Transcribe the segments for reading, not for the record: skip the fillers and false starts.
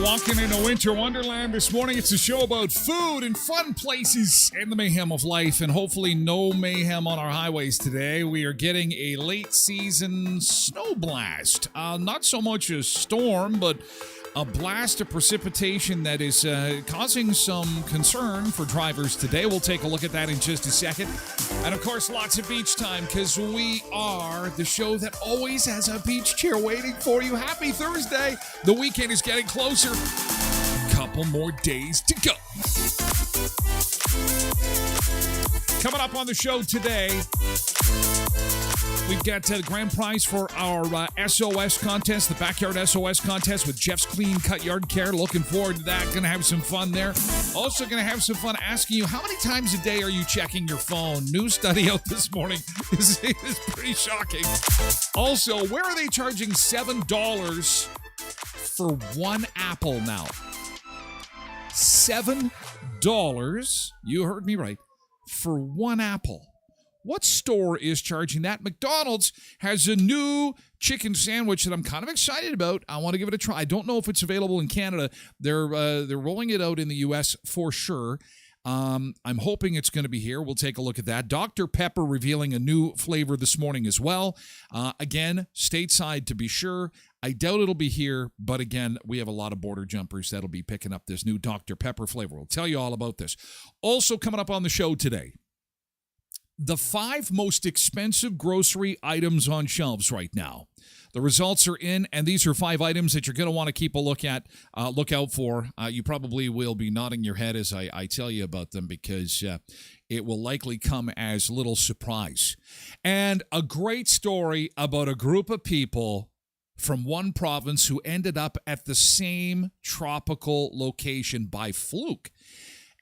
Walking in a winter wonderland this morning. It's a show about food and fun places and the mayhem of life, and hopefully no mayhem on our highways today. We are getting a late season snow blast. Not so much a storm, but a blast of precipitation that is causing some concern for drivers today. We'll take a look at that in just a second. And of course, lots of beach time, because we are the show that always has a beach chair waiting for you. Happy Thursday. The weekend is getting closer. Couple more days to go. Coming up on the show today, we've got the grand prize for our SOS contest, the Backyard SOS contest with Jeff's Clean Cut Yard Care. Looking forward to that. Going to have some fun there. Also going to have some fun asking you, how many times a day are you checking your phone? New study out this morning is pretty shocking. Also, where are they charging $7 for one apple now? $7. You heard me right. For one apple. What store is charging that? McDonald's has a new chicken sandwich that I'm kind of excited about. I want to give it a try. I don't know if it's available in Canada. They're rolling it out in the U.S. for sure. I'm hoping it's going to be here. We'll take a look at that. Dr. Pepper revealing a new flavor this morning as well. Again, stateside to be sure. I doubt it'll be here, but again, we have a lot of border jumpers that'll be picking up this new Dr. Pepper flavor. We'll tell you all about this. Also coming up on the show today, the 5 most expensive grocery items on shelves right now. The results are in, and these are 5 items that you're going to want to keep a look out for. You probably will be nodding your head as I tell you about them, because it will likely come as little surprise. And a great story about a group of people from one province who ended up at the same tropical location by fluke.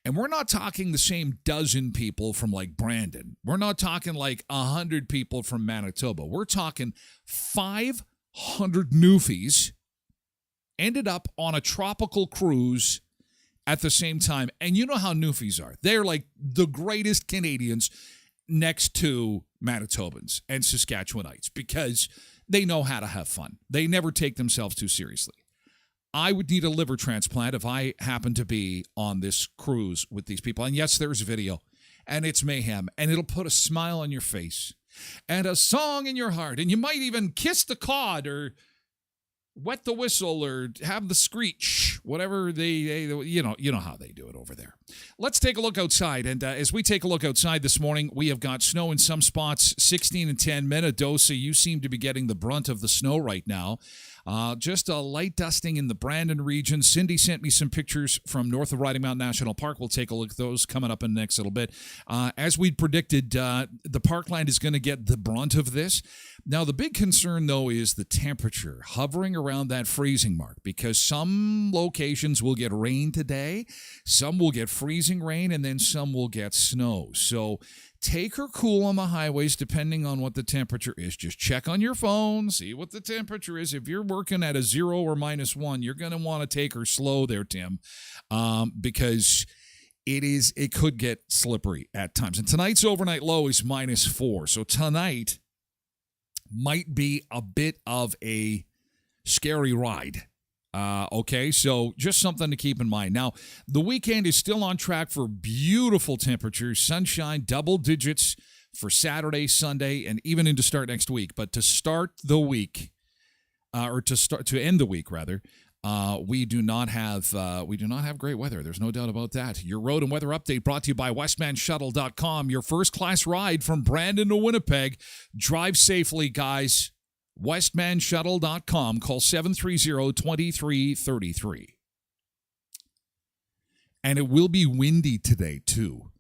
And we're not talking the same dozen people from like Brandon. We're not talking like 100 people from Manitoba. We're talking 500 Newfies ended up on a tropical cruise at the same time. And you know how Newfies are. They're like the greatest Canadians next to Manitobans and Saskatchewanites, because they know how to have fun. They never take themselves too seriously. I would need a liver transplant if I happen to be on this cruise with these people. And yes, there's video, and it's mayhem, and it'll put a smile on your face and a song in your heart. And you might even kiss the cod or wet the whistle or have the screech, whatever they you know how they do it over there. Let's take a look outside. And as we take a look outside this morning, we have got snow in some spots, 16 and 10. Mendoza, you seem to be getting the brunt of the snow right now. Just a light dusting in the Brandon region. Cindy sent me some pictures from north of Riding Mountain National Park. We'll take a look at those coming up in the next little bit. As we predicted, the parkland is going to get the brunt of this. Now, the big concern, though, is the temperature hovering around that freezing mark, because some locations will get rain today, some will get freezing rain, and then some will get snow. So take her cool on the highways depending on what the temperature is. Just check on your phone, see what the temperature is. If you're working at a 0 or -1, you're going to want to take her slow there, Tim, because it could get slippery at times. And tonight's overnight low is -4. So tonight might be a bit of a scary ride. Okay, so just something to keep in mind. Now, the weekend is still on track for beautiful temperatures, sunshine, double digits for Saturday, Sunday, and even into start next week. But to start the week, to end the week rather, we do not have great weather. There's no doubt about that. Your road and weather update brought to you by voicemanusa.com. Your first class ride from Brandon to Winnipeg. Drive safely, guys. voicemanusa.com. Call 730-2333. And it will be windy today, too.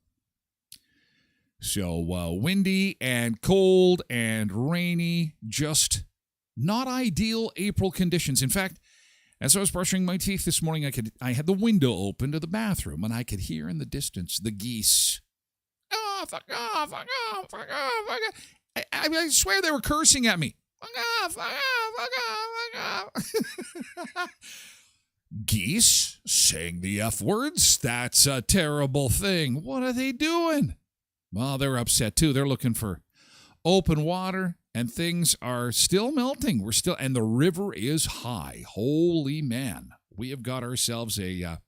So windy and cold and rainy, just not ideal April conditions. In fact, as I was brushing my teeth this morning, I had the window open to the bathroom, and I could hear in the distance the geese. Oh, fuck off, fuck off, fuck off, fuck off. I swear they were cursing at me. Fuck off, fuck off, fuck off, fuck off. Geese saying the F words? That's a terrible thing. What are they doing? Well, they're upset too. They're looking for open water, and things are still melting. And the river is high. Holy man. We've got ourselves a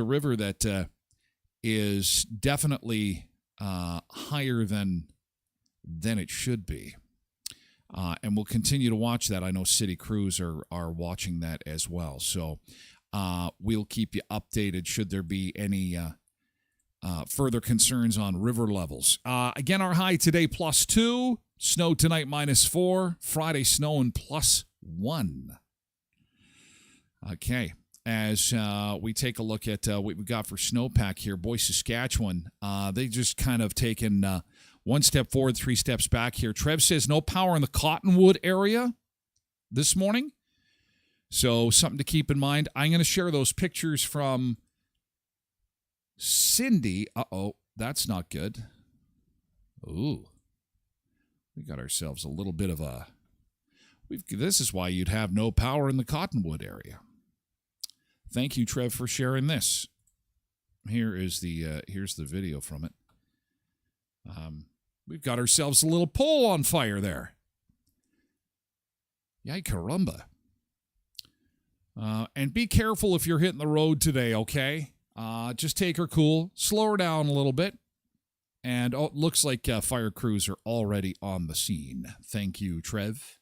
river that is definitely higher than it should be. And we'll continue to watch that. I know city crews are watching that as well. So we'll keep you updated should there be any further concerns on river levels. Again, our high today +2. Snow tonight -4. Friday snowing +1. Okay. As we take a look at what we've got for snowpack here, Boise, Saskatchewan, they just kind of taken one step forward, 3 steps back here. Trev says no power in the Cottonwood area this morning. So something to keep in mind. I'm going to share those pictures from Cindy. Uh-oh, that's not good. Ooh. We got ourselves a little bit of a... This is why you'd have no power in the Cottonwood area. Thank you, Trev, for sharing this. Here's the video from it. We've got ourselves a little pole on fire there. Yay, caramba. And be careful if you're hitting the road today, okay? Just take her cool. Slow her down a little bit. And it looks like fire crews are already on the scene. Thank you, Trev.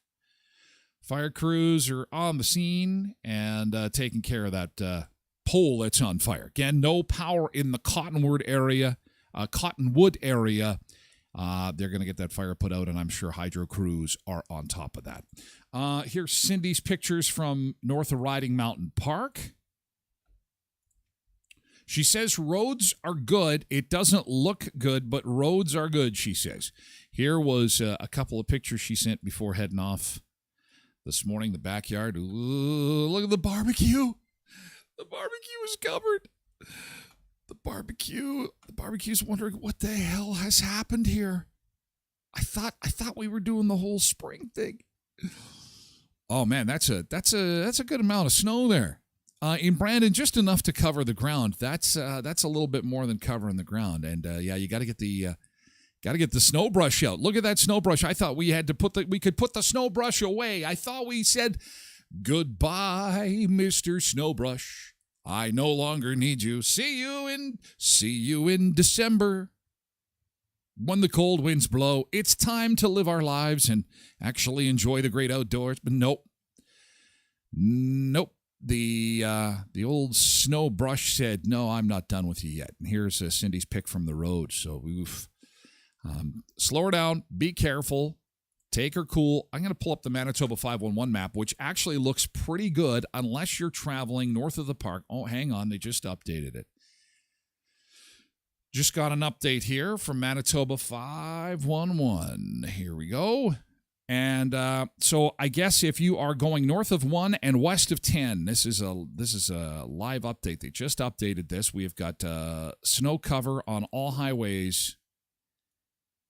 Fire crews are on the scene and taking care of that pole that's on fire. Again, no power in the Cottonwood area. They're going to get that fire put out, and I'm sure hydro crews are on top of that. Here's Cindy's pictures from north of Riding Mountain Park. She says roads are good. It doesn't look good, but roads are good, she says. Here was a couple of pictures she sent before heading off this morning. The backyard. Ooh, look at the barbecue. The barbecue is covered. The barbecue's wondering what the hell has happened here. I thought we were doing the whole spring thing. Oh man, that's a good amount of snow there. In Brandon, just enough to cover the ground. That's a little bit more than covering the ground. And you got to get the snow brush out. Look at that snow brush. I thought we could put the snow brush away. I thought we said goodbye, Mr. Snowbrush. I no longer need you. See you in December. When the cold winds blow, it's time to live our lives and actually enjoy the great outdoors. But nope. the old snow brush said, no, I'm not done with you yet. And here's Cindy's pick from the road. So slow her down, be careful, take her cool. I'm going to pull up the Manitoba 511 map, which actually looks pretty good unless you're traveling north of the park. Oh, hang on, they just updated it. Just got an update here from Manitoba 511. Here we go. And so I guess if you are going north of 1 and west of 10, this is a live update. They just updated this. We've got snow cover on all highways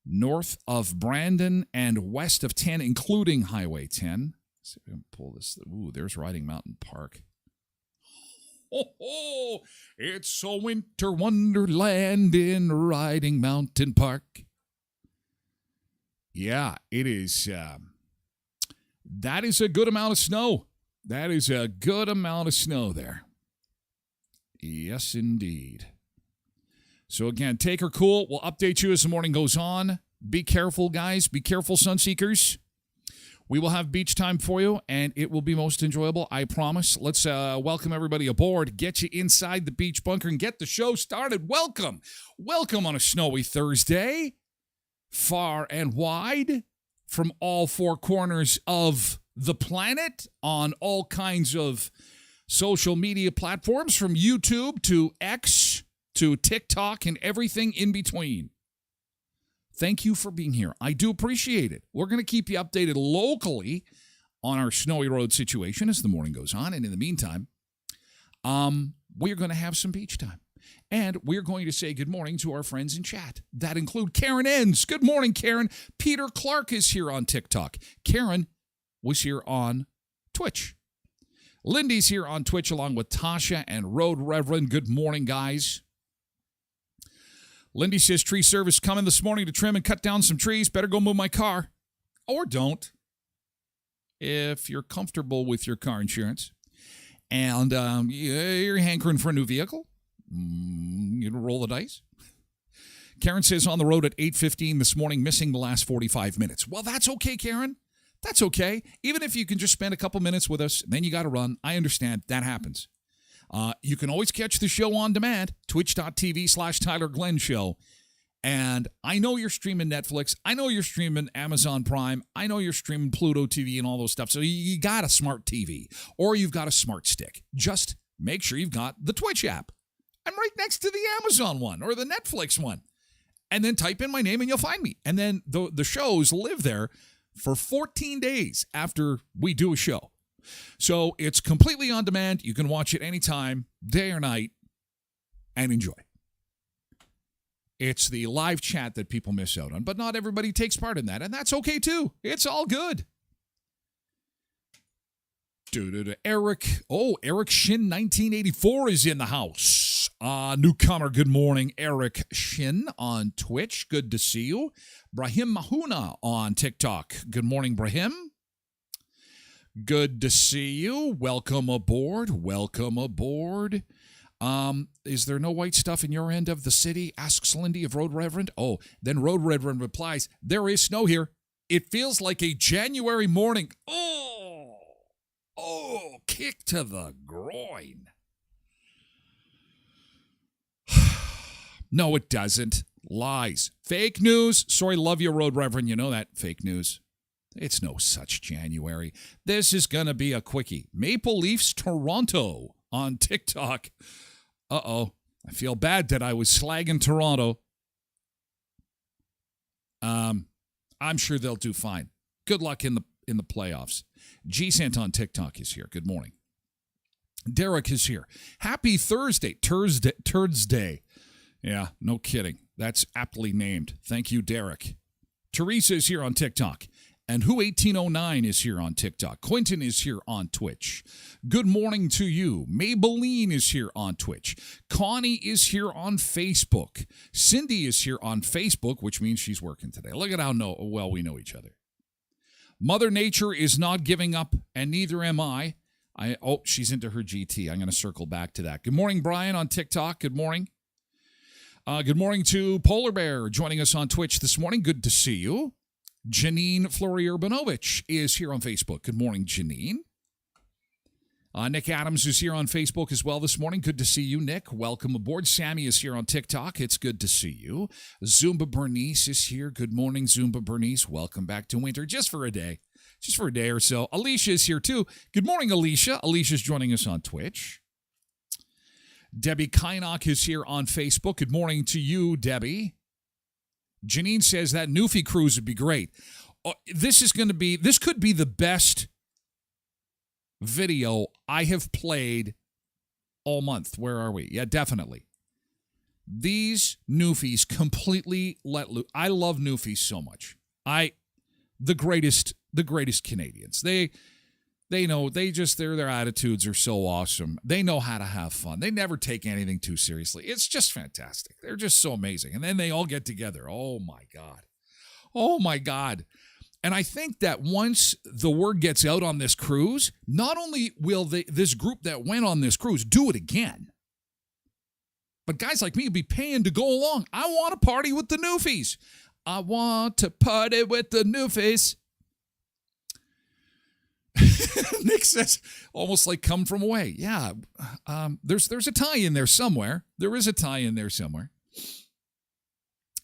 north of Brandon and west of 10, including Highway 10. Let's see if we can pull this. Ooh, there's Riding Mountain Park. Oh, it's a winter wonderland in Riding Mountain Park. Yeah, it is. That is a good amount of snow. That is a good amount of snow there. Yes, indeed. So again, take her cool. We'll update you as the morning goes on. Be careful, guys. Be careful, Sunseekers. We will have beach time for you, and it will be most enjoyable, I promise. Let's welcome everybody aboard, get you inside the beach bunker, and get the show started. Welcome. Welcome on a snowy Thursday, far and wide, from all four corners of the planet, on all kinds of social media platforms, from YouTube to X to TikTok and everything in between. Thank you for being here. I do appreciate it. We're going to keep you updated locally on our snowy road situation as the morning goes on. And in the meantime, we're going to have some beach time. And we're going to say good morning to our friends in chat. That include Karen Enns. Good morning, Karen. Peter Clark is here on TikTok. Karen was here on Twitch. Lindy's here on Twitch along with Tasha and Road Reverend. Good morning, guys. Lindy says tree service coming this morning to trim and cut down some trees. Better go move my car. Or don't, if you're comfortable with your car insurance. And you're hankering for a new vehicle. You roll the dice. Karen says on the road at 8:15 this morning, missing the last 45 minutes. Well, that's okay, Karen. That's okay. Even if you can just spend a couple minutes with us, then you got to run. I understand. That happens. You can always catch the show on demand, twitch.tv/Tyler Glen Show. And I know you're streaming Netflix. I know you're streaming Amazon Prime. I know you're streaming Pluto TV and all those stuff. So you got a smart TV or you've got a smart stick. Just make sure you've got the Twitch app. I'm right next to the Amazon one or the Netflix one. And then type in my name and you'll find me. And then the shows live there for 14 days after we do a show. So it's completely on demand. You can watch it anytime, day or night, and enjoy. It's the live chat that people miss out on, but not everybody takes part in that, and that's okay too. It's all good. Eric Shin 1984 is in the house. Newcomer, good morning, Eric Shin on Twitch. Good to see you. Brahim Mahuna on TikTok. Good morning, Brahim. Good to see you. Welcome aboard. Welcome aboard. Is there no white stuff in your end of the city? Asks Lindy of Road Reverend. Oh, then Road Reverend replies, there is snow here. It feels like a January morning. Oh, kick to the groin. No, it doesn't. Lies. Fake news. Sorry, love you, Road Reverend. You know that. Fake news. It's no such January. This is going to be a quickie. Maple Leafs Toronto on TikTok. Uh-oh. I feel bad that I was slagging Toronto. I'm sure they'll do fine. Good luck in the playoffs. G-Sant on TikTok is here. Good morning. Derek is here. Happy Thursday. Thursday. Yeah, no kidding. That's aptly named. Thank you, Derek. Teresa is here on TikTok. And Who1809 is here on TikTok. Quentin is here on Twitch. Good morning to you. Maybelline is here on Twitch. Connie is here on Facebook. Cindy is here on Facebook, which means she's working today. Look at how well we know each other. Mother Nature is not giving up, and neither am I. She's into her GT. I'm going to circle back to that. Good morning, Brian on TikTok. Good morning. Good morning to Polar Bear joining us on Twitch this morning. Good to see you. Janine Flori-Urbanovich is here on Facebook. Good morning, Janine. Nick Adams is here on Facebook as well this morning. Good to see you, Nick. Welcome aboard. Sammy is here on TikTok. It's good to see you. Zumba Bernice is here. Good morning, Zumba Bernice. Welcome back to winter just for a day. Just for a day or so. Alicia is here too. Good morning, Alicia. Alicia's joining us on Twitch. Debbie Kynock is here on Facebook. Good morning to you, Debbie. Janine says that Newfie cruise would be great. This could be the best video I have played all month. Where are we? Yeah, definitely. These Newfies completely let loose. I love Newfies so much. The greatest Canadians. Their attitudes are so awesome. They know how to have fun. They never take anything too seriously. It's just fantastic. They're just so amazing. And then they all get together. Oh my God. Oh my God. And I think that once the word gets out on this cruise, not only will this group that went on this cruise do it again, but guys like me will be paying to go along. I want to party with the Newfies. I want to party with the Newfies. Nick says, almost like come from away. Yeah, there's a tie in there somewhere. There is a tie in there somewhere.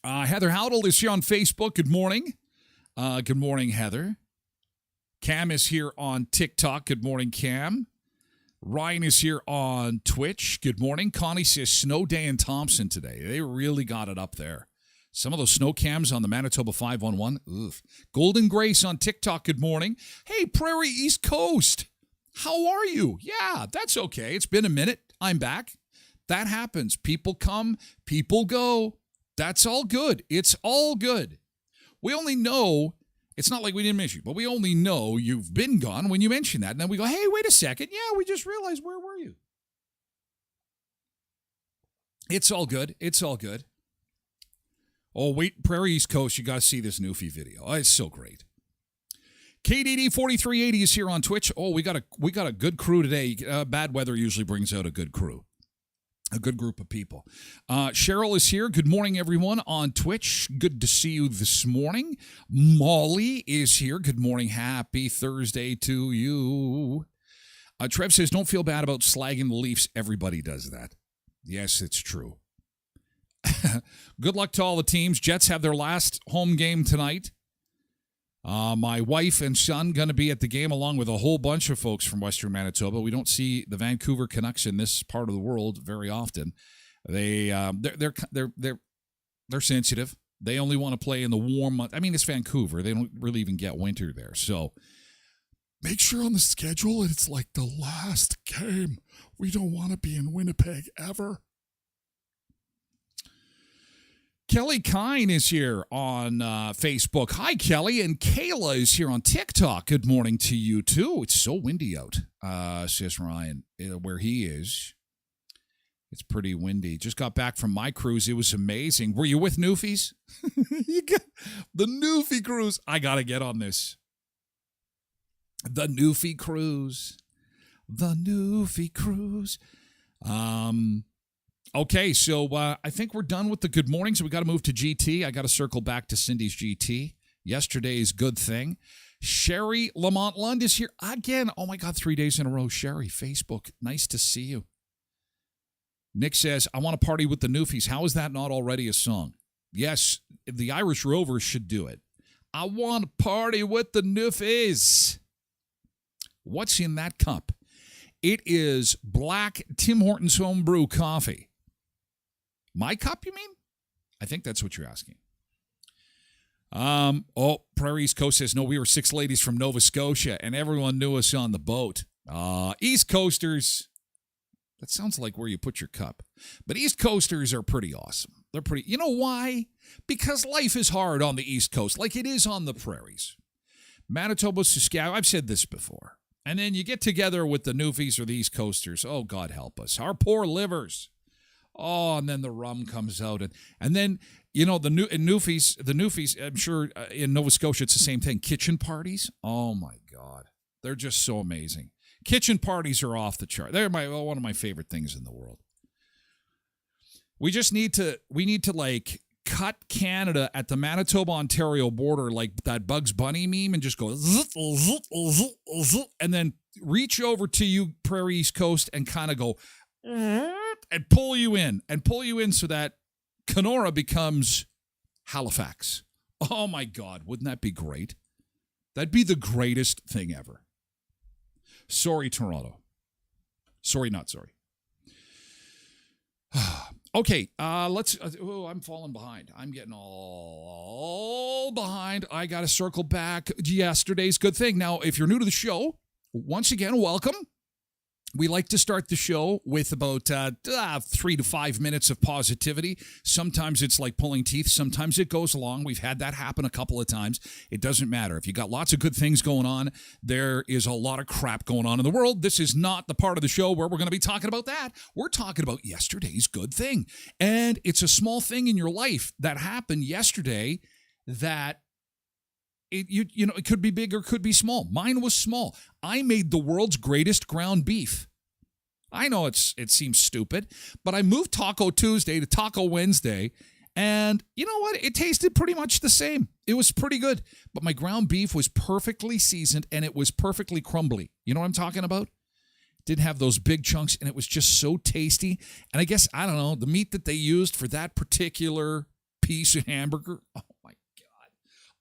Heather Howdle is here on Facebook. Good morning. Good morning, Heather. Cam is here on TikTok. Good morning, Cam. Ryan is here on Twitch. Good morning. Connie says snow day in Thompson today. They really got it up there. Some of those snow cams on the Manitoba 511. Oof. Golden Grace on TikTok. Good morning. Hey, Prairie East Coast. How are you? Yeah, that's okay. It's been a minute. I'm back. That happens. People come, people go. That's all good. It's all good. We only know, it's not like we didn't miss you, but we only know you've been gone when you mention that. And then we go, hey, wait a second. Yeah, we just realized, where were you? It's all good. It's all good. Oh, wait, Prairie East Coast, you got to see this Newfie video. Oh, it's so great. KDD 4380 is here on Twitch. Oh, we got a good crew today. Bad weather usually brings out a good crew. A good group of people. Cheryl is here. Good morning, everyone, on Twitch. Good to see you this morning. Molly is here. Good morning. Happy Thursday to you. Trev says, don't feel bad about slagging the Leafs. Everybody does that. Yes, it's true. Good luck to all the teams. Jets have their last home game tonight. My wife and son going to be at the game along with a whole bunch of folks from Western Manitoba. We don't see the Vancouver Canucks in this part of the world very often. They're sensitive. They only want to play in the warm month. I mean, it's Vancouver. They don't really even get winter there. So make sure on the schedule it's like the last game. We don't want to be in Winnipeg ever. Kelly Kine is here on Facebook. Hi, Kelly. And Kayla is here on TikTok. Good morning to you, too. It's so windy out, says Ryan, where he is. It's pretty windy. Just got back from my cruise. It was amazing. Were you with Newfies? The Newfie cruise. I got to get on this. The Newfie cruise. The Newfie cruise. Okay, so I think we're done with the good mornings. We got to move to GT. I got to circle back to Cindy's GT. Yesterday's good thing. Sherry Lamont Lund is here again. Oh, my God, 3 days in a row. Sherry, Facebook, nice to see you. Nick says, I want to party with the Newfies. How is that not already a song? Yes, the Irish Rovers should do it. I want to party with the Newfies. What's in that cup? It is black Tim Hortons homebrew coffee. My cup, you mean? I think that's what you're asking. Prairie East Coast says, no, we were 6 ladies from Nova Scotia, and everyone knew us on the boat. East Coasters, that sounds like where you put your cup. But East Coasters are pretty awesome. They're pretty, you know why? Because life is hard on the East Coast, like it is on the prairies. Manitoba, Saskatchewan, I've said this before. And then you get together with the Newfies or the East Coasters. Oh, God help us. Our poor livers. Oh, and then the rum comes out. And then, you know, the Newfies, I'm sure in Nova Scotia, it's the same thing. Kitchen parties. Oh, my God. They're just so amazing. Kitchen parties are off the chart. They're one of my favorite things in the world. We need to like cut Canada at the Manitoba-Ontario border like that Bugs Bunny meme and just go zzz, zzz, zzz, zzz, and then reach over to you, Prairie East Coast, and kind of go and pull you in so that Kenora becomes Halifax. Oh, my God. Wouldn't that be great? That'd be the greatest thing ever. Sorry, Toronto. Sorry, not sorry. Okay, let's. I'm falling behind. I'm getting all behind. I got to circle back yesterday's good thing. Now, if you're new to the show, once again, welcome. We like to start the show with about 3 to 5 minutes of positivity. Sometimes it's like pulling teeth. Sometimes it goes along. We've had that happen a couple of times. It doesn't matter. If you got lots of good things going on, there is a lot of crap going on in the world. This is not the part of the show where we're going to be talking about that. We're talking about yesterday's good thing. And it's a small thing in your life that happened yesterday that it could be big or could be small. Mine was small. I made the world's greatest ground beef. I know it seems stupid, but I moved Taco Tuesday to Taco Wednesday, and you know what? It tasted pretty much the same. It was pretty good, but my ground beef was perfectly seasoned, and it was perfectly crumbly. You know what I'm talking about? Didn't have those big chunks, and it was just so tasty. And I guess, I don't know, the meat that they used for that particular piece of hamburger, oh my God.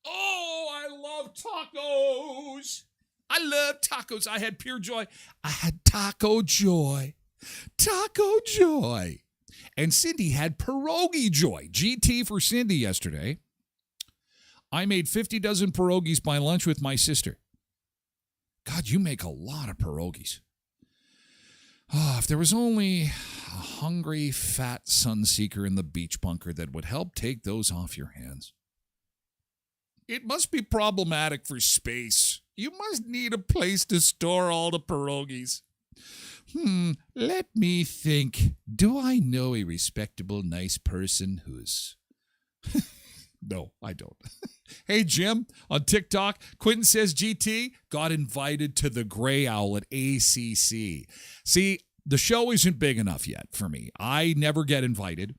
Oh, I love tacos. I love tacos. I had pure joy. I had taco joy. Taco joy. And Cindy had pierogi joy. GT for Cindy yesterday. I made 50 dozen pierogies by lunch with my sister. God, you make a lot of pierogies. Oh, if there was only a hungry, fat sunseeker in the beach bunker that would help take those off your hands. It must be problematic for space. You must need a place to store all the pierogies. Let me think. Do I know a respectable, nice person who's... No, I don't. Hey, Jim, on TikTok, Quentin says GT got invited to the Grey Owl at ACC. See, the show isn't big enough yet for me. I never get invited.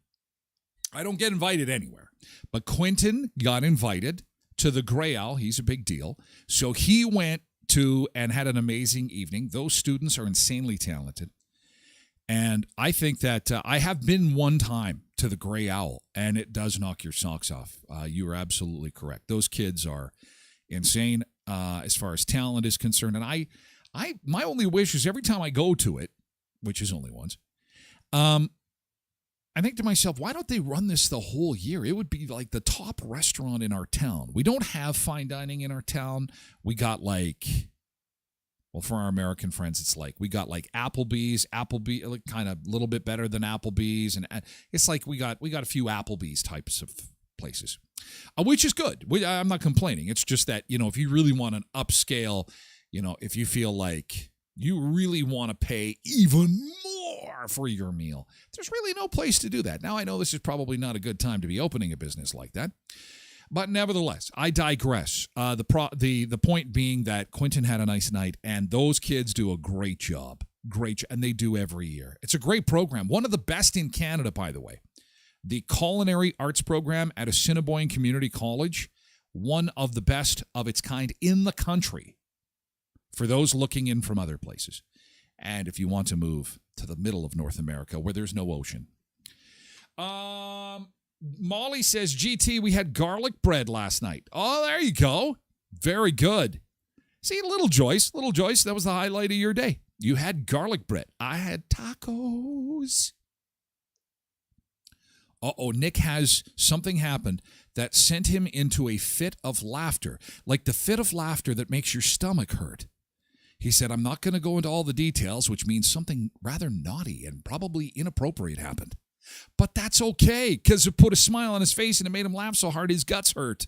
I don't get invited anywhere. But Quentin got invited to the Grey Owl. He's a big deal. So he went to and had an amazing evening. Those students are insanely talented. And I think that I have been one time to the Grey Owl, and it does knock your socks off. You are absolutely correct. Those kids are insane as far as talent is concerned. And my only wish is every time I go to it, which is only once, I think to myself, why don't they run this the whole year? It would be like the top restaurant in our town. We don't have fine dining in our town. We got for our American friends, it's like we got like Applebee's, kind of a little bit better than Applebee's. And it's like we got a few Applebee's types of places, which is good. I'm not complaining. It's just that, if you really want an upscale, if you feel like you really want to pay even more for your meal, there's really no place to do that. Now, I know this is probably not a good time to be opening a business like that, but nevertheless, I digress. The point being that Quentin had a nice night, and those kids do a great job. And they do every year. It's a great program. One of the best in Canada, by the way. The Culinary Arts Program at Assiniboine Community College, one of the best of its kind in the country for those looking in from other places. And if you want to move to the middle of North America where there's no ocean. Molly says, GT, we had garlic bread last night. Oh, there you go. Very good. See, Little Joyce, that was the highlight of your day. You had garlic bread. I had tacos. Nick has something happened that sent him into a fit of laughter, like the fit of laughter that makes your stomach hurt. He said, I'm not going to go into all the details, which means something rather naughty and probably inappropriate happened. But that's okay, because it put a smile on his face and it made him laugh so hard his guts hurt.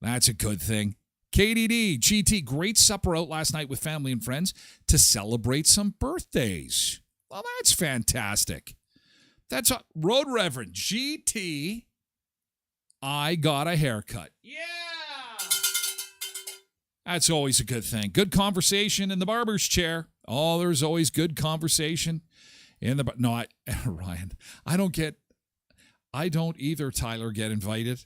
That's a good thing. KDD, GT, great supper out last night with family and friends to celebrate some birthdays. Well, that's fantastic. That's Road Reverend GT. I got a haircut. Yeah! That's always a good thing. Good conversation in the barber's chair. Oh, there's always good conversation in the... No, Ryan, I don't get... I don't either, Tyler, get invited.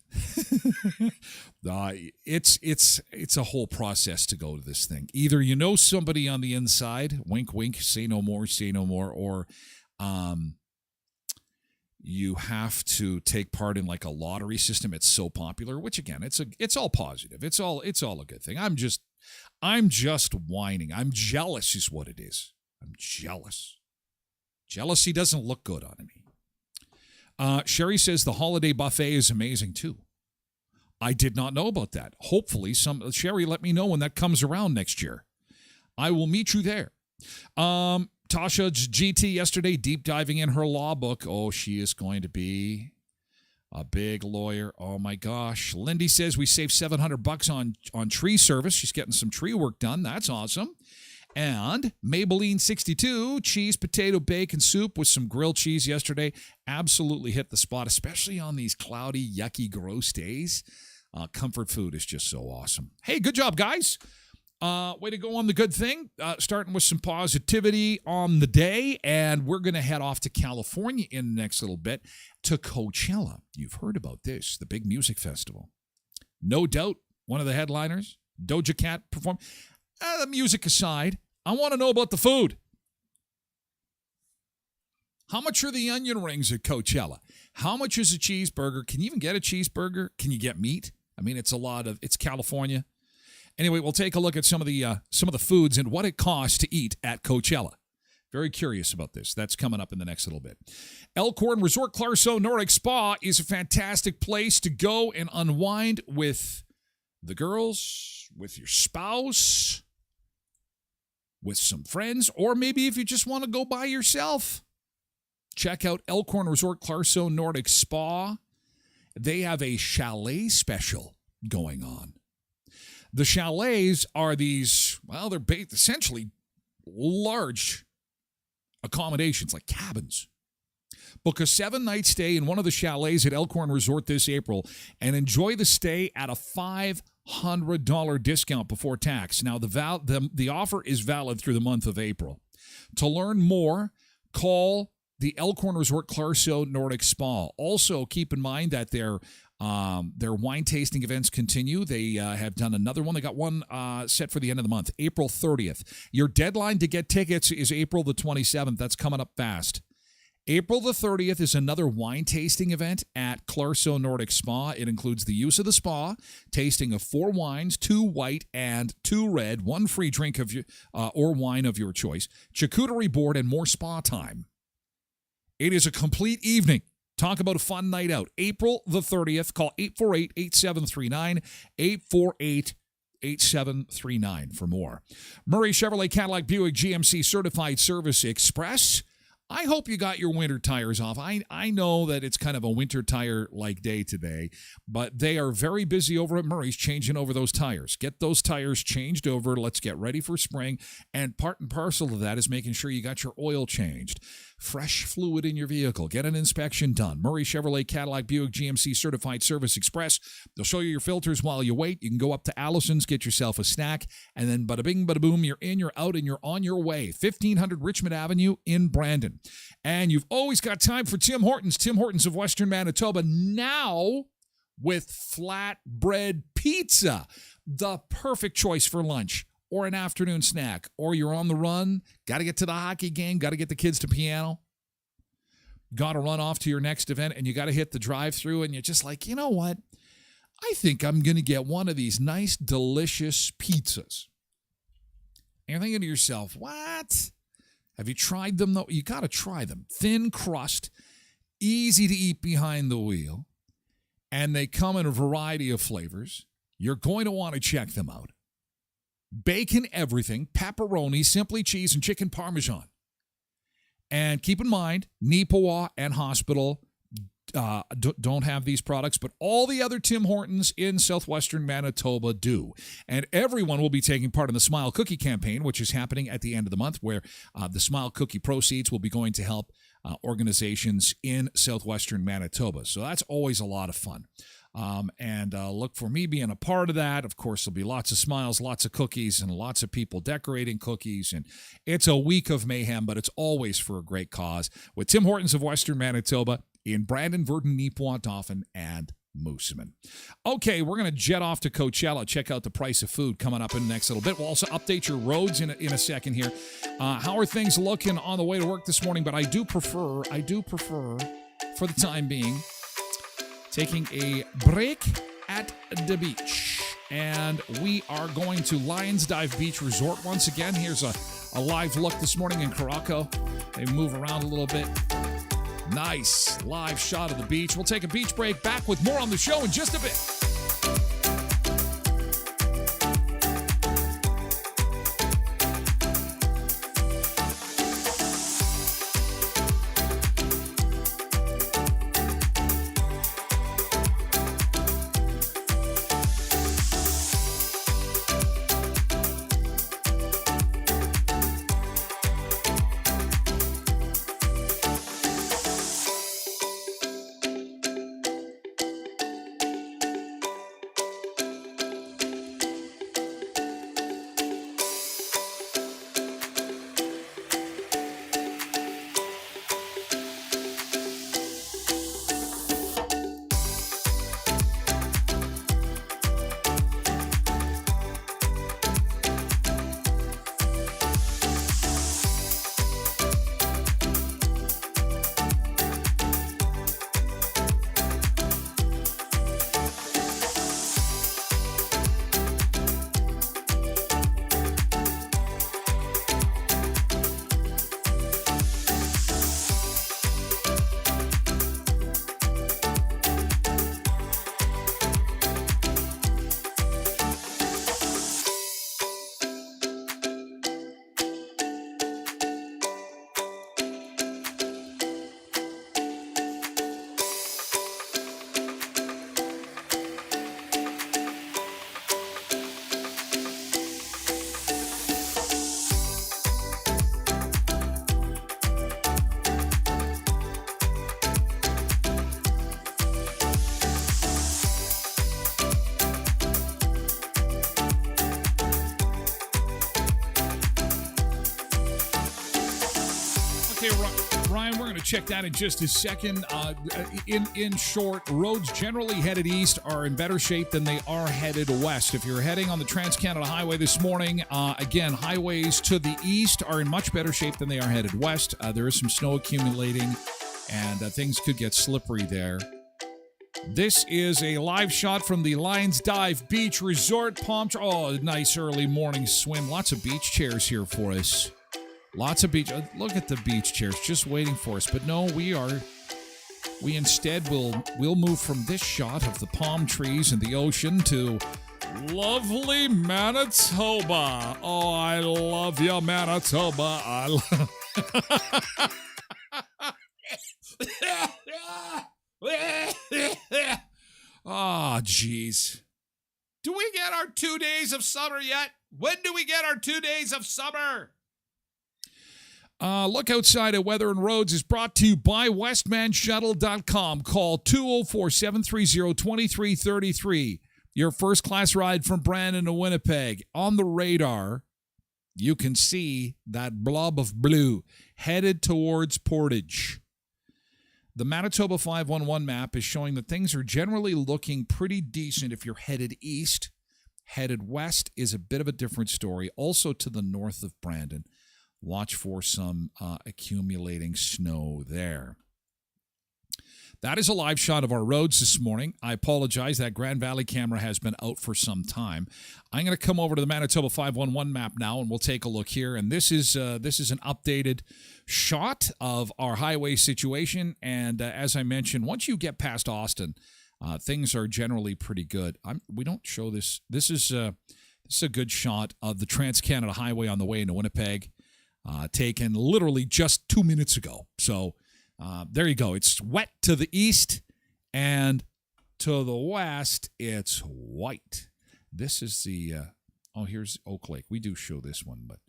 It's a whole process to go to this thing. Either you know somebody on the inside, wink, wink, say no more, or you have to take part in like a lottery system. It's so popular, which again, it's all positive. It's all a good thing. I'm just whining. I'm jealous is what it is. I'm jealous. Jealousy doesn't look good on me. Sherry says the holiday buffet is amazing too. I did not know about that. Hopefully, Sherry, let me know when that comes around next year. I will meet you there. Tasha GT yesterday deep diving in her law book. Oh, she is going to be a big lawyer. Oh my gosh. Lindy says we saved $700 on tree service. She's getting some tree work done. That's awesome. And Maybelline 62 cheese, potato, bacon soup with some grilled cheese yesterday. Absolutely hit the spot, especially on these cloudy, yucky, gross days. Comfort food is just so awesome. Hey, good job, guys. Way to go on the good thing. Starting with some positivity on the day. And we're going to head off to California in the next little bit to Coachella. You've heard about this, the big music festival. No doubt, one of the headliners, Doja Cat, performed. The music aside, I want to know about the food. How much are the onion rings at Coachella? How much is a cheeseburger? Can you even get a cheeseburger? Can you get meat? I mean, it's California. Anyway, we'll take a look at some of the foods and what it costs to eat at Coachella. Very curious about this. That's coming up in the next little bit. Elkhorn Resort Clarso Nordic Spa is a fantastic place to go and unwind with the girls, with your spouse, with some friends, or maybe if you just want to go by yourself. Check out Elkhorn Resort Clarso Nordic Spa. They have a chalet special going on. The chalets are these, well, they're essentially large accommodations, like cabins. Book a 7-night stay in one of the chalets at Elkhorn Resort this April and enjoy the stay at a $500 discount before tax. Now, the offer is valid through the month of April. To learn more, call the Elkhorn Resort Clarso Nordic Spa. Also, keep in mind that their wine tasting events continue. They have done another one. They got one set for the end of the month, April 30th. Your deadline to get tickets is April the 27th. That's coming up fast. April the 30th is another wine tasting event at Clarso Nordic Spa. It includes the use of the spa, tasting of 4 wines, 2 white and 2 red, 1 free drink or wine of your choice, charcuterie board, and more spa time. It is a complete evening. Talk about a fun night out. April the 30th. Call 848-8739, 848-8739 for more. Murray Chevrolet Cadillac Buick GMC Certified Service Express. I hope you got your winter tires off. I know that it's kind of a winter tire-like day today, but they are very busy over at Murray's changing over those tires. Get those tires changed over. Let's get ready for spring. And part and parcel of that is making sure you got your oil changed. Fresh fluid in your vehicle. Get an inspection done. Murray Chevrolet Cadillac Buick GMC Certified Service Express. They'll show you your filters while you wait. You can go up to Allison's, get yourself a snack, and then bada bing, bada boom, you're in, you're out, and you're on your way. 1500 Richmond Avenue in Brandon. And you've always got time for Tim Hortons. Tim Hortons of Western Manitoba now with flatbread pizza. The perfect choice for lunch or an afternoon snack, or you're on the run, got to get to the hockey game, got to get the kids to piano, got to run off to your next event, and you got to hit the drive-thru, and you're just like, you know what? I think I'm going to get one of these nice, delicious pizzas. And you're thinking to yourself, what? Have you tried them, though? You got to try them. Thin crust, easy to eat behind the wheel, and they come in a variety of flavors. You're going to want to check them out. Bacon everything, pepperoni, simply cheese, and chicken parmesan. And keep in mind, Neepawa and Hospital don't have these products, but all the other Tim Hortons in southwestern Manitoba do. And everyone will be taking part in the Smile Cookie campaign, which is happening at the end of the month, where the Smile Cookie proceeds will be going to help organizations in southwestern Manitoba. So that's always a lot of fun. And look for me being a part of that. Of course, there'll be lots of smiles, lots of cookies, and lots of people decorating cookies. And it's a week of mayhem, but it's always for a great cause. With Tim Hortons of Western Manitoba, in Brandon, Verdun, Neepawa, Dauphin, and Moosomin. Okay, we're going to jet off to Coachella, check out the price of food coming up in the next little bit. We'll also update your roads in a second here. How are things looking on the way to work this morning? But I do prefer, for the time being, taking a break at the beach. And we are going to Lions Dive Beach Resort once again. Here's a live look this morning in Caraco. They move around a little bit. Nice live shot of the beach. We'll take a beach break. Back with more on the show in just a bit. Ryan, we're going to check that in just a second. In short, roads generally headed east are in better shape than they are headed west. If you're heading on the Trans-Canada Highway this morning, again, highways to the east are in much better shape than they are headed west. There is some snow accumulating, and things could get slippery there. This is a live shot from the Lions Dive Beach Resort. Nice early morning swim. Lots of beach chairs here for us. Lots of beach. Look at the beach chairs just waiting for us. But no, we instead will move from this shot of the palm trees and the ocean to lovely Manitoba. Oh, I love you, Manitoba. Oh, jeez. Do we get our 2 days of summer yet? When do we get our 2 days of summer? Look outside at Weather and Roads is brought to you by westmanshuttle.com. Call 204-730-2333. Your first class ride from Brandon to Winnipeg. On the radar, you can see that blob of blue headed towards Portage. The Manitoba 511 map is showing that things are generally looking pretty decent if you're headed east. Headed west is a bit of a different story. Also to the north of Brandon. Watch for some accumulating snow there. That is a live shot of our roads this morning. I apologize. That Grand Valley camera has been out for some time. I'm going to come over to the Manitoba 511 map now, and we'll take a look here. And this is an updated shot of our highway situation. And as I mentioned, once you get past Austin, things are generally pretty good. We don't show this. This is a good shot of the Trans-Canada Highway on the way into Winnipeg. Taken literally just 2 minutes ago. So there you go. It's wet to the east, and to the west, it's white. This is the here's Oak Lake. We do show this one, but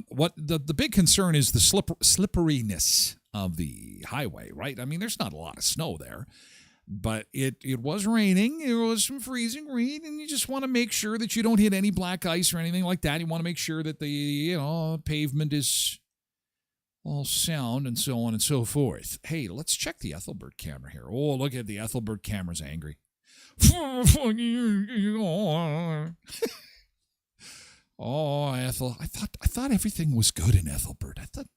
what the big concern is the slipperiness of the highway, right? I mean, there's not a lot of snow there, but it was raining. There was some freezing rain, and you just want to make sure that you don't hit any black ice or anything like that. You want to make sure that the pavement is all sound and so on and so forth. Hey, let's check the Ethelbert camera here. Oh, look at the Ethelbert camera's angry. Oh, Ethel, I thought everything was good in Ethelbert. I thought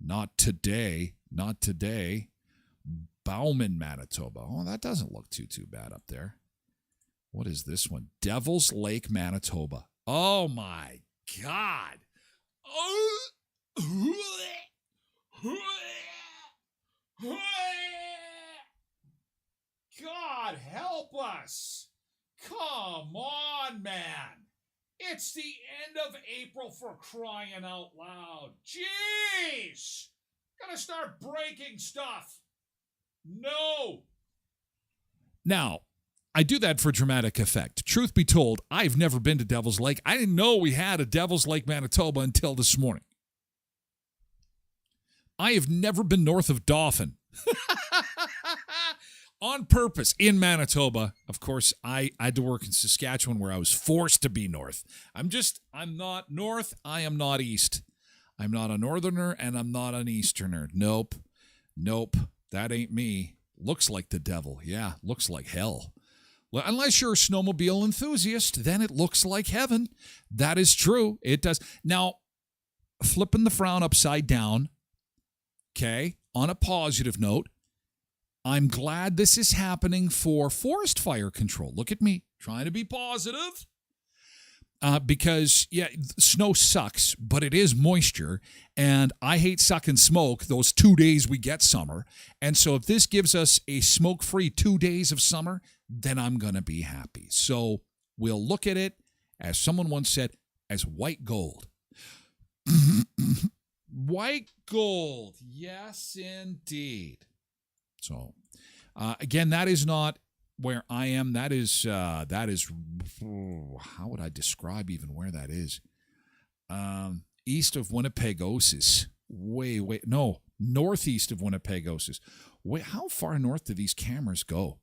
not today. Bauman, Manitoba. Oh, that doesn't look too bad up there. What is this one? Devil's Lake, Manitoba. Oh my God. God help us. Come on, man. It's the end of April, for crying out loud. Jeez. Gotta start breaking stuff. No. Now, I do that for dramatic effect. Truth be told, I've never been to Devil's Lake. I didn't know we had a Devil's Lake, Manitoba until this morning. I have never been north of Dauphin. On purpose, in Manitoba. Of course, I had to work in Saskatchewan where I was forced to be north. I'm not north, I am not east. I'm not a northerner and I'm not an easterner. Nope. That ain't me. Looks like the devil. Yeah, looks like hell. Well, unless you're a snowmobile enthusiast, then it looks like heaven. That is true. It does. Now, flipping the frown upside down, okay, on a positive note, I'm glad this is happening for forest fire control. Look at me, trying to be positive. Because, yeah, snow sucks, but it is moisture, and I hate sucking smoke those 2 days we get summer. And so if this gives us a smoke-free 2 days of summer, then I'm going to be happy. So we'll look at it, as someone once said, as white gold. White gold. Yes, indeed. So, again, that is not where I am. That is, how would I describe even where that is? East of Winnipegosis. Northeast of Winnipegosis. How far north do these cameras go?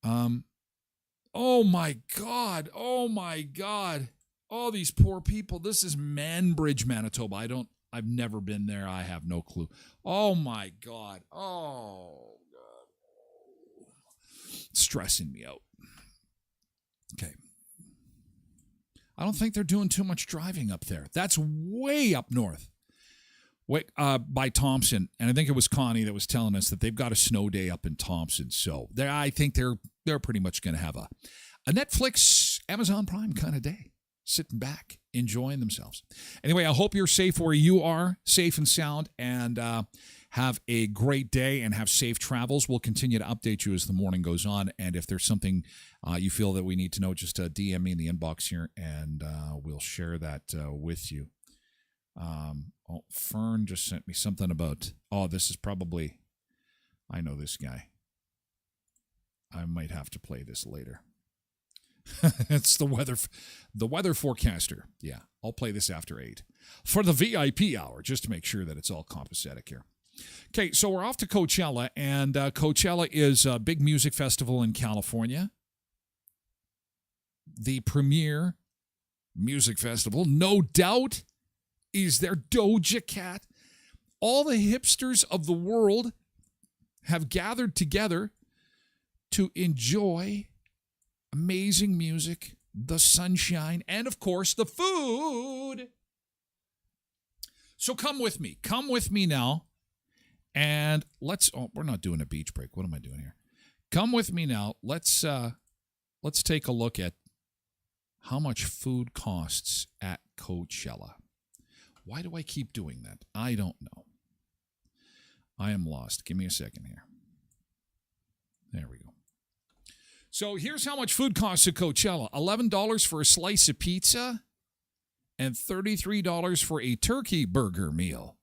Oh my God. Oh, these poor people. This is Manbridge, Manitoba. I've never been there. I have no clue. Oh my God. Oh God. Stressing me out. Okay. I don't think they're doing too much driving up there. That's way up north. By Thompson, and I think it was Connie that was telling us that they've got a snow day up in Thompson. So I think they're pretty much going to have a Netflix, Amazon Prime kind of day, sitting back, enjoying themselves. Anyway, I hope you're safe where you are, safe and sound, and have a great day and have safe travels. We'll continue to update you as the morning goes on, and if there's something you feel that we need to know, just DM me in the inbox here, and we'll share that with you. Fern just sent me something about, this is probably, I know this guy. I might have to play this later. It's the weather forecaster. Yeah, I'll play this after 8 for the VIP hour, just to make sure that it's all copacetic here. Okay, so we're off to Coachella, and Coachella is a big music festival in California. The premier music festival, no doubt, is their Doja Cat. All the hipsters of the world have gathered together to enjoy amazing music, the sunshine, and, of course, the food. So come with me. Come with me now. And we're not doing a beach break. What am I doing here? Come with me now. Let's take a look at how much food costs at Coachella. Why do I keep doing that? I don't know. I am lost. Give me a second here. There we go. So here's how much food costs at Coachella. $11 for a slice of pizza and $33 for a turkey burger meal.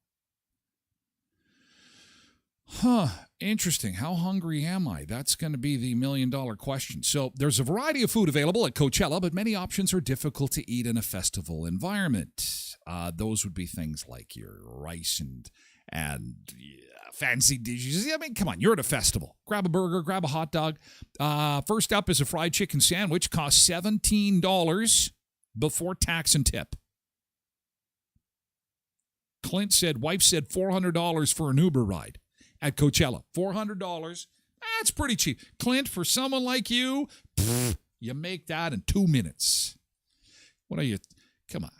Interesting. How hungry am I? That's going to be the $1 million question. So there's a variety of food available at Coachella, but many options are difficult to eat in a festival environment. Those would be things like your rice and fancy dishes. I mean, come on, you're at a festival. Grab a burger, grab a hot dog. First up is a fried chicken sandwich. Costs $17 before tax and tip. Clint said, wife said $400 for an Uber ride at Coachella. $400. That's pretty cheap. Clint, for someone like you, you make that in 2 minutes. What are you? Come on.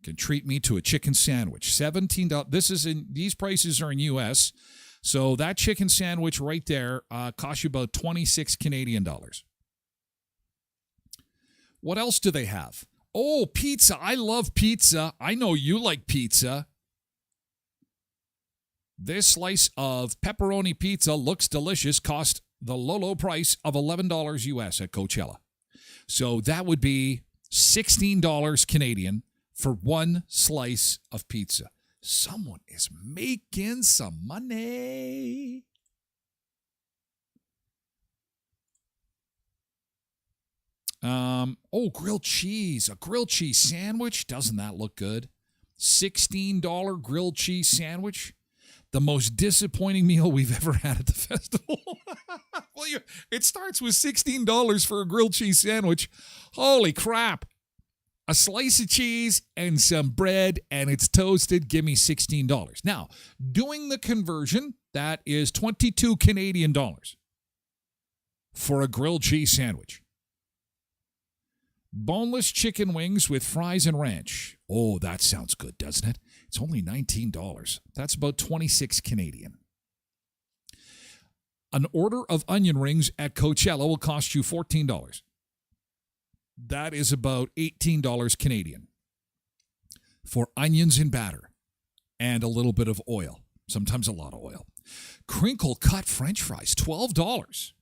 Can treat me to a chicken sandwich. $17. These prices are in US. So that chicken sandwich right there costs you about 26 Canadian dollars. What else do they have? Oh, pizza. I love pizza. I know you like pizza. This slice of pepperoni pizza looks delicious. Cost the low price of $11 US at Coachella. So that would be $16 Canadian for one slice of pizza. Someone is making some money. Grilled cheese. A grilled cheese sandwich. Doesn't that look good? $16 grilled cheese sandwich. The most disappointing meal we've ever had at the festival. Well, it starts with $16 for a grilled cheese sandwich. Holy crap. A slice of cheese and some bread, and it's toasted. Give me $16. Now, doing the conversion, that is 22 Canadian dollars for a grilled cheese sandwich. Boneless chicken wings with fries and ranch. Oh, that sounds good, doesn't it? It's only $19. That's about 26 Canadian. An order of onion rings at Coachella will cost you $14. That is about $18 Canadian for onions and batter and a little bit of oil, sometimes a lot of oil. Crinkle cut French fries, $12.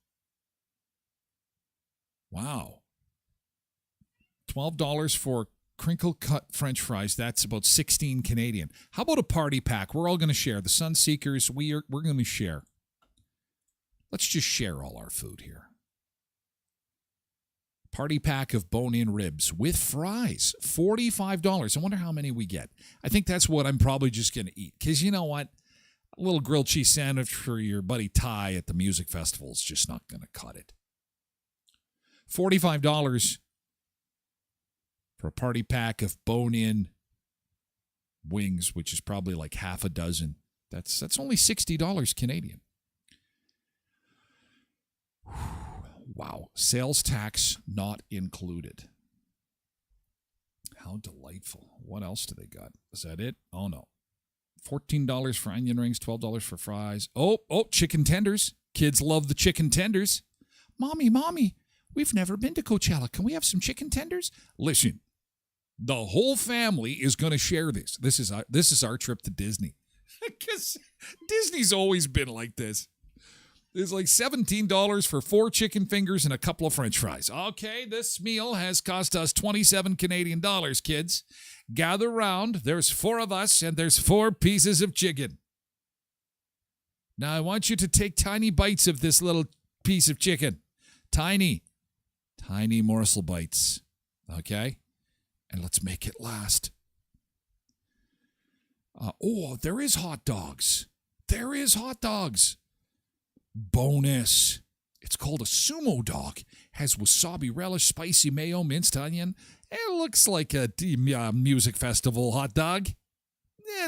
Wow. $12 for crinkle cut French fries. That's about 16 Canadian. How about a party pack? We're all going to share. The Sunseekers, we're going to share. Let's just share all our food here. Party pack of bone-in ribs with fries, $45. I wonder how many we get. I think that's what I'm probably just going to eat. Because you know what? A little grilled cheese sandwich for your buddy Ty at the music festival is just not going to cut it. $45 for a party pack of bone-in wings, which is probably like half a dozen. That's only $60 Canadian. Wow. Sales tax not included. How delightful. What else do they got? Is that it? Oh, no. $14 for onion rings, $12 for fries. Oh, chicken tenders. Kids love the chicken tenders. Mommy, we've never been to Coachella. Can we have some chicken tenders? Listen, the whole family is going to share this. This is our trip to Disney. Because Disney's always been like this. There's like $17 for 4 chicken fingers and a couple of French fries. Okay, this meal has cost us 27 Canadian dollars, kids. Gather round. There's 4 of us, and there's 4 pieces of chicken. Now, I want you to take tiny bites of this little piece of chicken. Tiny morsel bites. Okay? And let's make it last. There is hot dogs. Bonus. It's called a sumo dog. Has wasabi relish, spicy mayo, minced onion. It looks like a music festival hot dog.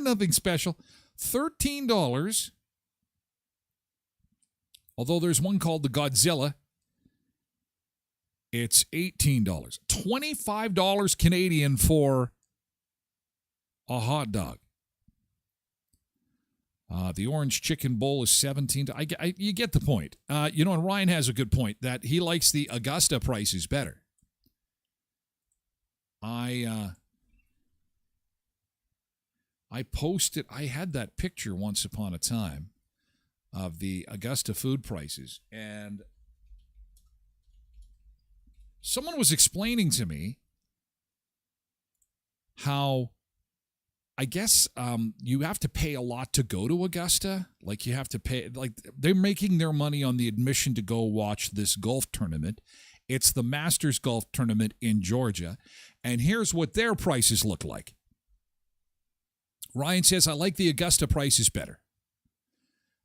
Nothing special. $13. Although there's one called the Godzilla. It's $18. $25 Canadian for a hot dog. The orange chicken bowl is $17. You get the point. And Ryan has a good point that he likes the Augusta prices better. I posted, I had that picture once upon a time of the Augusta food prices, and someone was explaining to me how I guess you have to pay a lot to go to Augusta. Like you have to pay, like they're making their money on the admission to go watch this golf tournament. It's the Masters Golf Tournament in Georgia. And here's what their prices look like. Ryan says, I like the Augusta prices better.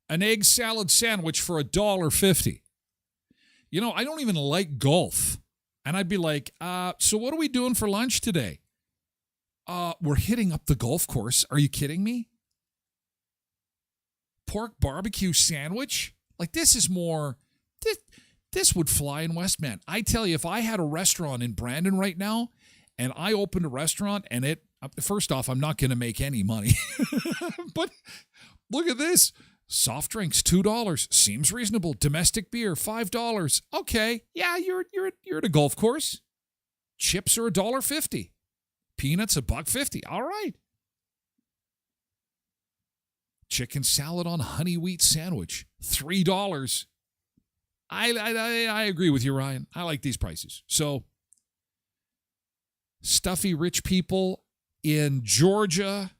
An egg salad sandwich for $1.50. I don't even like golf. And I'd be like, so what are we doing for lunch today? We're hitting up the golf course. Are you kidding me? Pork barbecue sandwich? Like, this is more... This would fly in Westman. I tell you, if I had a restaurant in Brandon right now, and I opened a restaurant, and it... First off, I'm not going to make any money. But look at this. Soft drinks, $2. Seems reasonable. Domestic beer, $5. Okay, yeah, you're at a golf course. Chips are $1.50. Peanuts, $1.50. All right. Chicken salad on honey wheat sandwich, $3. I agree with you, Ryan. I like these prices. So, stuffy rich people in Georgia,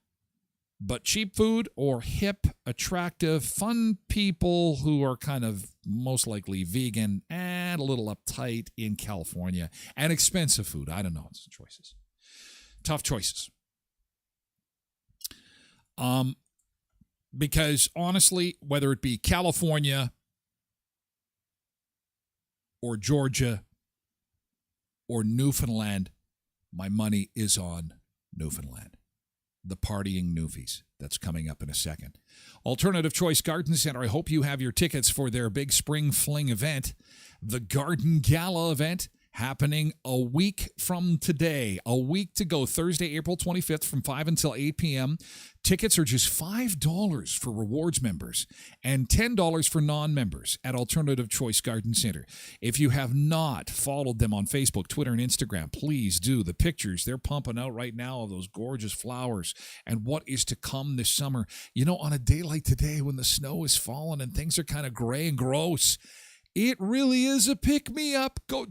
but cheap food, or hip, attractive, fun people who are kind of most likely vegan and a little uptight in California, and expensive food. I don't know. It's choices. Tough choices. Because honestly, whether it be California or Georgia or Newfoundland, my money is on Newfoundland. The partying Newfies. That's coming up in a second. Alternative Choice Garden Center. I hope you have your tickets for their big spring fling event, the Garden Gala event, happening a week from today. A week to go, Thursday, April 25th from 5 until 8 p.m. Tickets are just $5 for rewards members and $10 for non-members at Alternative Choice Garden Center. If you have not followed them on Facebook, Twitter, and Instagram, please do. The pictures they're pumping out right now of those gorgeous flowers and what is to come this summer. You know, on a day like today when the snow is falling and things are kind of gray and gross, it really is a pick-me-up. Go.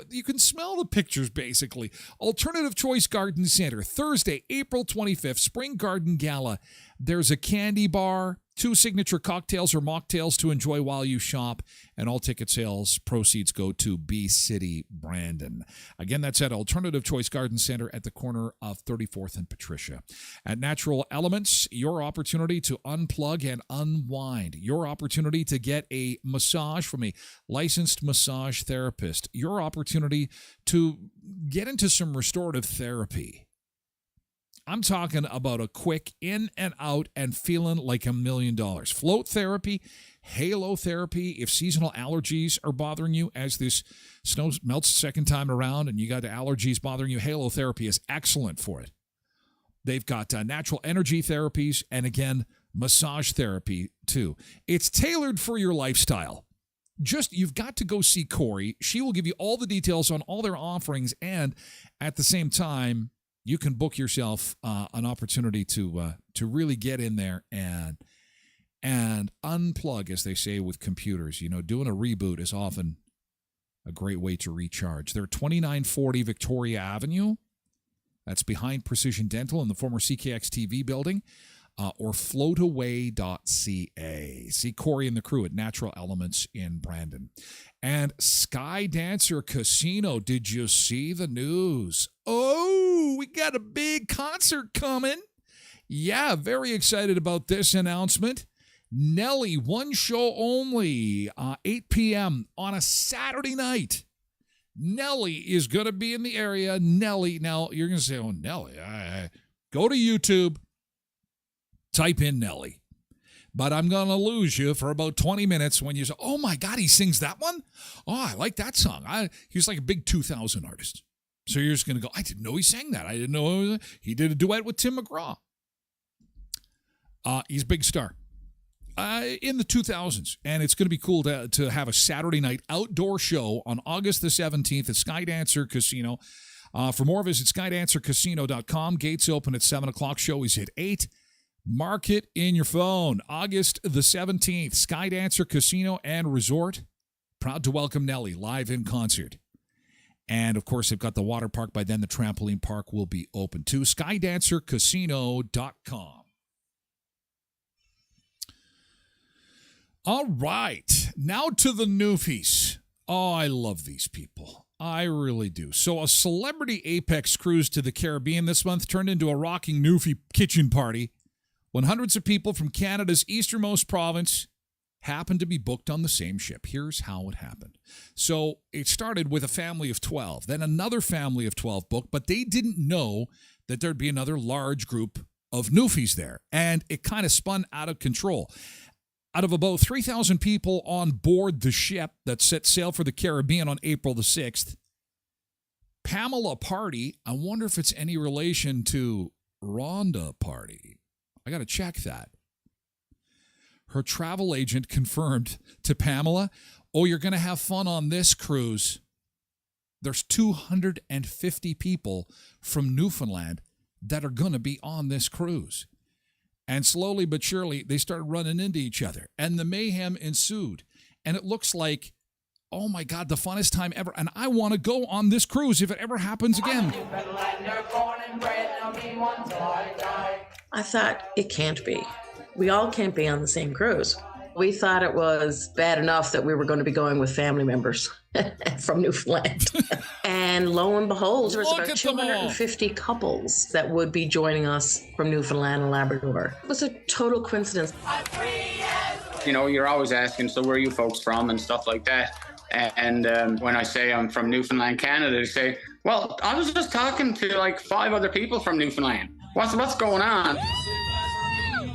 You can smell the pictures, basically. Alternative Choice Garden Center, Thursday, April 25th, Spring Garden Gala. There's a candy bar, 2 signature cocktails or mocktails to enjoy while you shop, and all ticket sales proceeds go to B-City Brandon. Again, that's at Alternative Choice Garden Center at the corner of 34th and Patricia. At Natural Elements, your opportunity to unplug and unwind. Your opportunity to get a massage from a licensed massage therapist. Your opportunity to get into some restorative therapy. I'm talking about a quick in and out and feeling like $1 million. Float therapy, halo therapy. If seasonal allergies are bothering you as this snow melts second time around and you got the allergies bothering you, halo therapy is excellent for it. They've got natural energy therapies and, again, massage therapy, too. It's tailored for your lifestyle. You've got to go see Corey. She will give you all the details on all their offerings, and at the same time, you can book yourself an opportunity to really get in there and unplug, as they say with computers. You know, doing a reboot is often a great way to recharge. They're 2940 Victoria Avenue. That's behind Precision Dental in the former CKX TV building, or floataway.ca. See Corey and the crew at Natural Elements in Brandon. And Sky Dancer Casino. Did you see the news? Oh, we got a big concert coming. Yeah, very excited about this announcement. Nelly, one show only, 8 p.m. on a Saturday night. Nelly is going to be in the area. Nelly, now you're going to say, oh, Nelly. Go to YouTube, type in Nelly. But I'm going to lose you for about 20 minutes when you say, oh, my God, he sings that one? Oh, I like that song. He's like a big 2000 artist. So you're just going to go, I didn't know he sang that. I didn't know he did a duet with Tim McGraw. He's a big star in the 2000s. And it's going to be cool to have a Saturday night outdoor show on August the 17th at Sky Dancer Casino. For more, visit skydancercasino.com. Gates open at 7 o'clock. Show is at 8. Mark it in your phone. August the 17th, Sky Dancer Casino and Resort. Proud to welcome Nelly live in concert. And, of course, they've got the water park. By then, the trampoline park will be open too. skydancercasino.com. All right. Now to the Newfies. Oh, I love these people. I really do. So a celebrity Apex cruise to the Caribbean this month turned into a rocking Newfie kitchen party when hundreds of people from Canada's easternmost province happened to be booked on the same ship. Here's how it happened. So it started with a family of 12, then another family of 12 booked, but they didn't know that there'd be another large group of Newfies there. And it kind of spun out of control. Out of about 3,000 people on board the ship that set sail for the Caribbean on April the 6th, Pamela Party, I wonder if it's any relation to Rhonda Party. I got to check that. Her travel agent confirmed to Pamela, oh, you're going to have fun on this cruise. There's 250 people from Newfoundland that are going to be on this cruise. And slowly but surely, they started running into each other. And the mayhem ensued. And it looks like, oh my God, the funnest time ever. And I want to go on this cruise if it ever happens again. I thought, it can't be. We all can't be on the same cruise. We thought it was bad enough that we were going to be going with family members from Newfoundland. And lo and behold, there was about 250 couples that would be joining us from Newfoundland and Labrador. It was a total coincidence. You know, you're always asking, so where are you folks from and stuff like that. And when I say I'm from Newfoundland, Canada, they say, well, I was just talking to like 5 other people from Newfoundland. What's going on?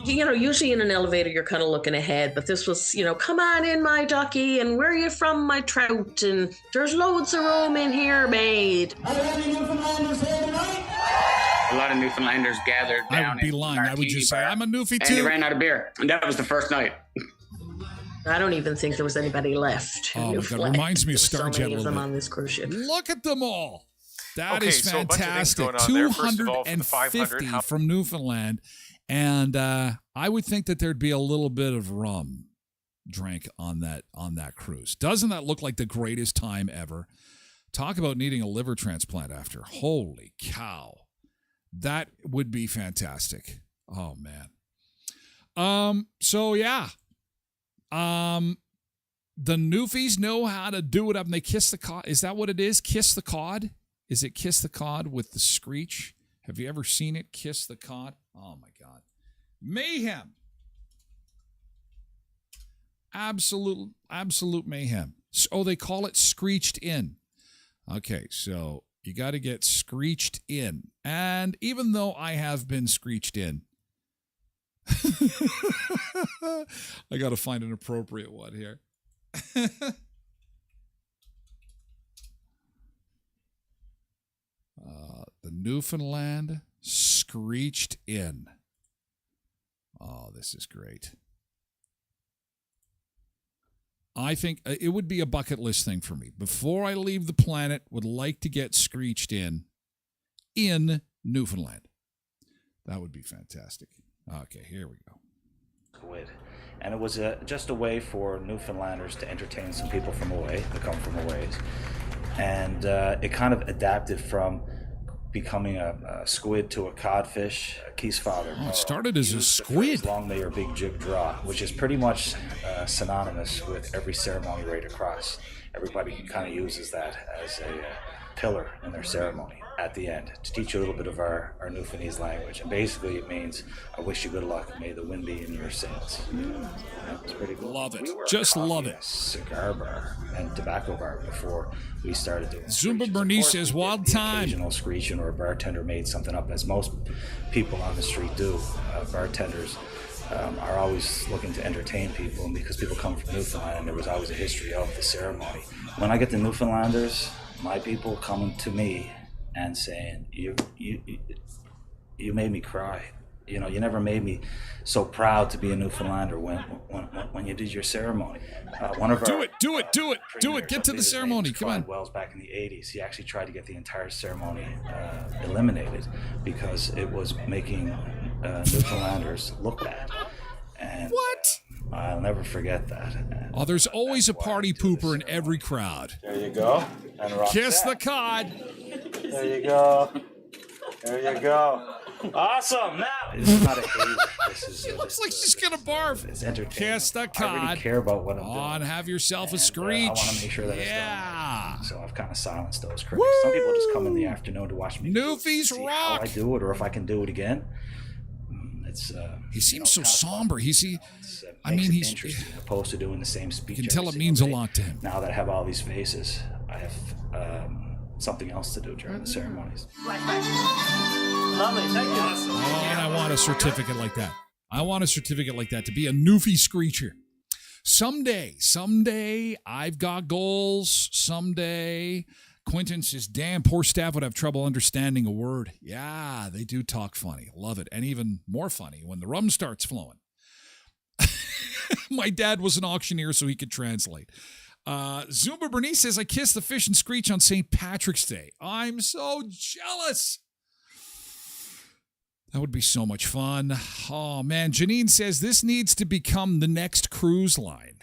You know, usually in an elevator, you're kind of looking ahead, but this was, you know, come on in, my ducky, and where are you from, my trout, and there's loads of room in here, mate. Are there any Newfoundlanders here tonight? A lot of Newfoundlanders gathered down. I would be lying. I would just say, I'm a Newfie too. And they ran out of beer, and that was the first night. I don't even think there was anybody left. Oh, my God. Reminds me of Starjet a little bit. On this cruise ship. Look at them all. That is fantastic. So 250 from Newfoundland. And I would think that there'd be a little bit of rum drank on that cruise. Doesn't that look like the greatest time ever? Talk about needing a liver transplant after. Holy cow. That would be fantastic. Oh, man. So, yeah. The Newfies know how to do it up, and they kiss the cod. Is that what it is? Kiss the cod? Is it kiss the cod with the screech? Have you ever seen it? Kiss the cod? Oh, my God. Mayhem. Absolute mayhem. Oh, they call it screeched in. Okay, so you got to get screeched in. And even though I have been screeched in, I got to find an appropriate one here. The Newfoundland screeched in. Oh, this is great. I think it would be a bucket list thing for me. Before I leave the planet, would like to get screeched in Newfoundland. That would be fantastic. Okay, here we go. Squid. And it was just a way for Newfoundlanders to entertain some people from away, that come from a ways. And it kind of adapted from becoming a squid to a codfish, a keesfather. Oh, it started as a squid. Long may your big jig draw, which is pretty much synonymous with every ceremony right across. Everybody kind of uses that as a pillar in their ceremony at the end to teach you a little bit of our Newfoundlandese language. And basically it means, I wish you good luck, may the wind be in your sails. It's pretty cool. Love it. Just love it. Cigar bar and tobacco bar before we started doing Zumba Bernice says wild time. Occasional screeching, or a bartender made something up, as most people on the street do. Bartenders are always looking to entertain people, and because people come from Newfoundland, and there was always a history of the ceremony. When I get the Newfoundlanders, my people coming to me and saying, you made me cry. You know, you never made me so proud to be a Newfoundlander when you did your ceremony. One of do it. Get to the ceremony. Come on. Wells back in the 80s, he actually tried to get the entire ceremony eliminated because it was making Newfoundlanders look bad. And what? I'll never forget that. Oh, there's always a party pooper in every crowd. There you go. And kiss the cod. There you go. There you go. Awesome. Now this is not a haze. This is. It looks like she's gonna barf. It's entertaining. Kiss the cod. I really care about what I'm doing. On, have yourself a screech. I want to make sure that it's done. So I've kind of silenced those critics. Woo! Some people just come in the afternoon to watch me. Newfies see rock. How I do it, or if I can do it again. It's. He seems so somber. He's interesting opposed to doing the same speech. You can tell it means a lot to him. Now that I have all these faces, I have something else to do during the ceremonies. Lovely, thank you. Oh, and I want a certificate like that. I want a certificate like that to be a Newfie Screecher. Someday, I've got goals. Someday, Quentin says, damn, poor staff would have trouble understanding a word. Yeah, they do talk funny. Love it. And even more funny when the rum starts flowing. My dad was an auctioneer, so he could translate. Zumba Bernice says, I kissed the fish and screech on St. Patrick's Day. I'm so jealous. That would be so much fun. Oh, man. Janine says, this needs to become the next cruise line.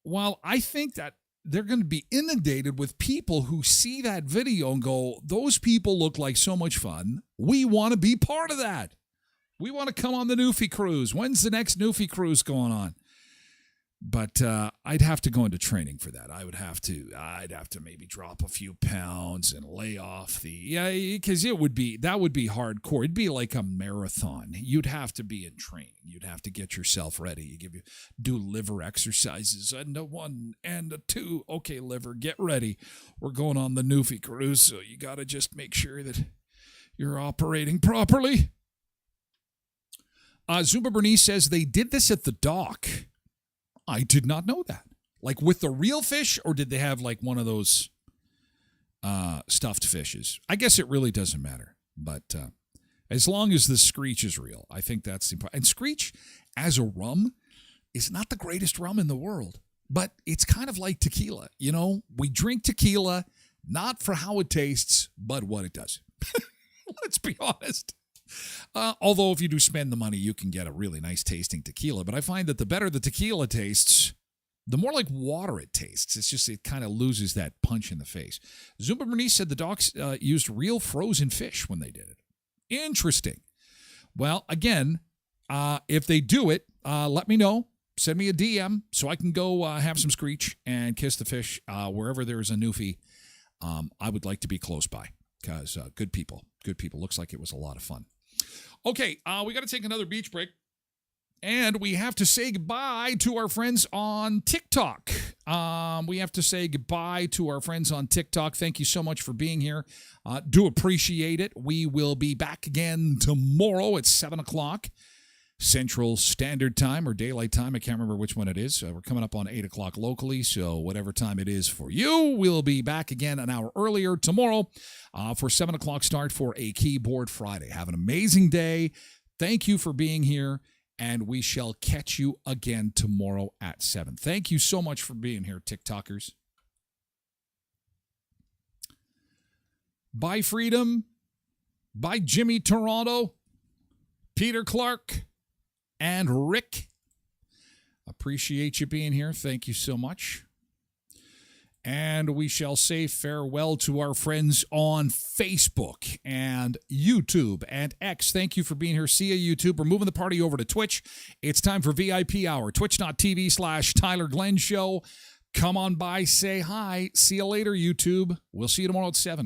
Well, I think that they're going to be inundated with people who see that video and go, those people look like so much fun. We want to be part of that. We want to come on the Newfie cruise. When's the next Newfie cruise going on? But I'd have to go into training for that. I'd have to maybe drop a few pounds and lay off because that would be hardcore. It'd be like a marathon. You'd have to be in training. You'd have to get yourself ready. Do liver exercises and a 1 and a 2. Okay, liver, get ready. We're going on the Newfie cruise, so you got to just make sure that you're operating properly. Zumba Bernice says they did this at the dock. I did not know that. Like with the real fish, or did they have like one of those stuffed fishes? I guess it really doesn't matter. But as long as the screech is real, I think that's the important. And screech as a rum is not the greatest rum in the world, but it's kind of like tequila. You know, we drink tequila not for how it tastes, but what it does. Let's be honest. Although if you do spend the money, you can get a really nice tasting tequila. But I find that the better the tequila tastes, the more like water it tastes. It's just, it kind of loses that punch in the face. Zumba Bernice said the docs used real frozen fish when they did it. Interesting. Well, again, if they do it, let me know. Send me a DM so I can go have some screech and kiss the fish wherever there's a Newfie. I would like to be close by because good people. Looks like it was a lot of fun. Okay, we got to take another beach break. And we have to say goodbye to our friends on TikTok. Thank you so much for being here. Do appreciate it. We will be back again tomorrow at 7 o'clock Central Standard Time or Daylight Time. I can't remember which one it is. We're coming up on 8 o'clock locally, so whatever time it is for you, we'll be back again an hour earlier tomorrow for 7 o'clock start for a Keyboard Friday. Have an amazing day. Thank you for being here, and we shall catch you again tomorrow at 7. Thank you so much for being here, TikTokers. Bye, Freedom. Bye, Jimmy Toronto, Peter Clark, and Rick. Appreciate you being here. Thank you so much. And we shall say farewell to our friends on Facebook and YouTube and X. Thank you for being here. See you, YouTube. We're moving the party over to Twitch. It's time for VIP Hour. Twitch.tv/Tyler Glen Show. Come on by, say hi. See you later, YouTube. We'll see you tomorrow at 7.